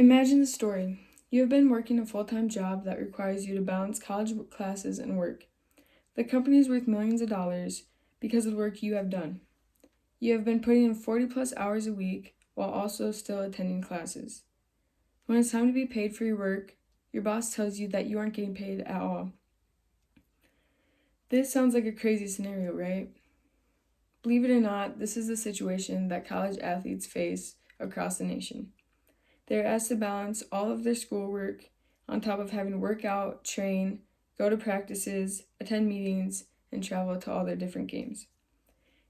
Imagine the story. You have been working a full-time job that requires you to balance college classes and work. The company is worth millions of dollars because of the work you have done. You have been putting in 40 plus hours a week while also still attending classes. When it's time to be paid for your work, your boss tells you that you aren't getting paid at all. This sounds like a crazy scenario, right? Believe it or not, this is the situation that college athletes face across the nation. They are asked to balance all of their schoolwork on top of having to work out, train, go to practices, attend meetings, and travel to all their different games.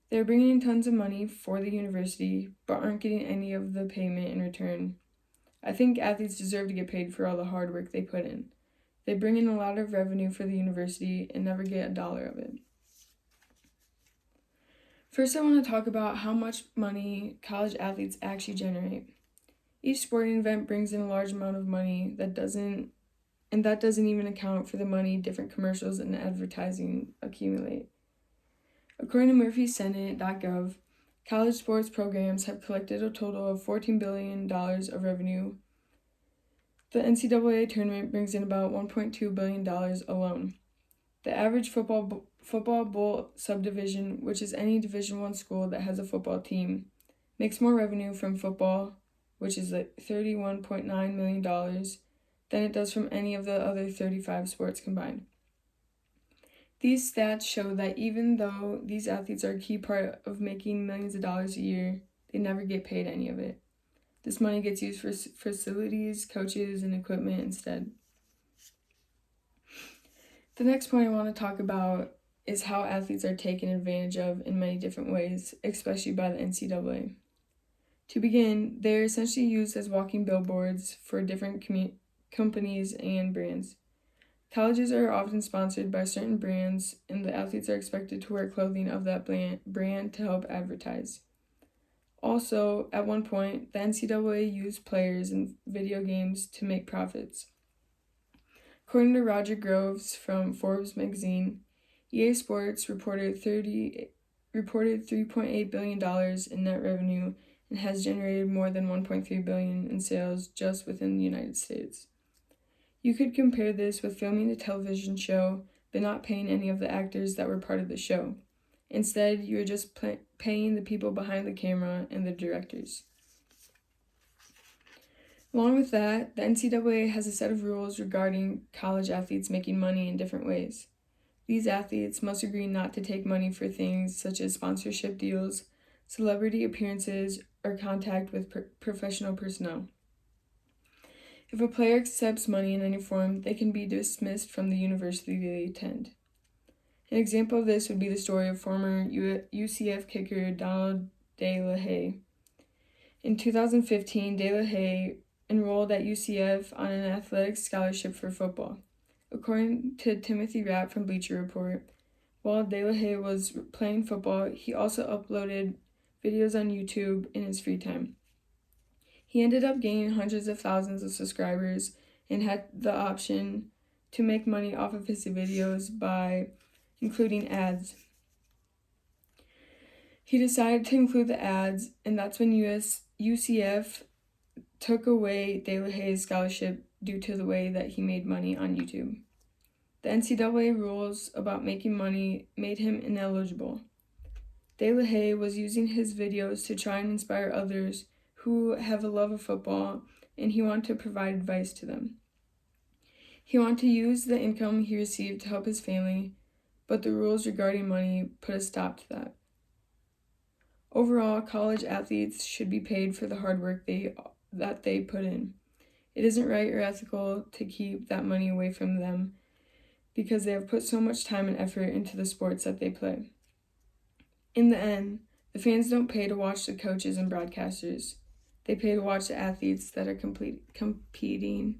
They are bringing in tons of money for the university, but aren't getting any of the payment in return. I think athletes deserve to get paid for all the hard work they put in. They bring in a lot of revenue for the university and never get a dollar of it. First, I want to talk about how much money college athletes actually generate. Each sporting event brings in a large amount of money that doesn't even account for the money different commercials and advertising accumulate. According to murphysenate.gov, college sports programs have collected a total of $14 billion of revenue. The NCAA tournament brings in about $1.2 billion alone. The average football bowl subdivision, which is any Division I school that has a football team, makes more revenue from football, which is like $31.9 million, than it does from any of the other 35 sports combined. These stats show that even though these athletes are a key part of making millions of dollars a year, they never get paid any of it. This money gets used for facilities, coaches, and equipment instead. The next point I want to talk about is how athletes are taken advantage of in many different ways, especially by the NCAA. To begin, they are essentially used as walking billboards for different companies and brands. Colleges are often sponsored by certain brands, and the athletes are expected to wear clothing of that brand to help advertise. Also, at one point, the NCAA used players in video games to make profits. According to Roger Groves from Forbes magazine, EA Sports reported $3.8 billion in net revenue and has generated more than $1.3 billion in sales just within the United States. You could compare this with filming a television show but not paying any of the actors that were part of the show. Instead, you are just paying the people behind the camera and the directors. Along with that, the NCAA has a set of rules regarding college athletes making money in different ways. These athletes must agree not to take money for things such as sponsorship deals, celebrity appearances, or contact with professional personnel. If a player accepts money in any form, they can be dismissed from the university they attend. An example of this would be the story of former UCF kicker Donald De La Haye. In 2015, De La Haye enrolled at UCF on an athletic scholarship for football. According to Timothy Rapp from Bleacher Report, while De La Haye was playing football, he also uploaded videos on YouTube in his free time. He ended up gaining hundreds of thousands of subscribers and had the option to make money off of his videos by including ads. He decided to include the ads, and that's when UCF took away De La Haye's scholarship due to the way that he made money on YouTube. The NCAA rules about making money made him ineligible. De La Haye was using his videos to try and inspire others who have a love of football, and he wanted to provide advice to them. He wanted to use the income he received to help his family, but the rules regarding money put a stop to that. Overall, college athletes should be paid for the hard work that they put in. It isn't right or ethical to keep that money away from them because they have put so much time and effort into the sports that they play. In the end, the fans don't pay to watch the coaches and broadcasters. They pay to watch the athletes that are competing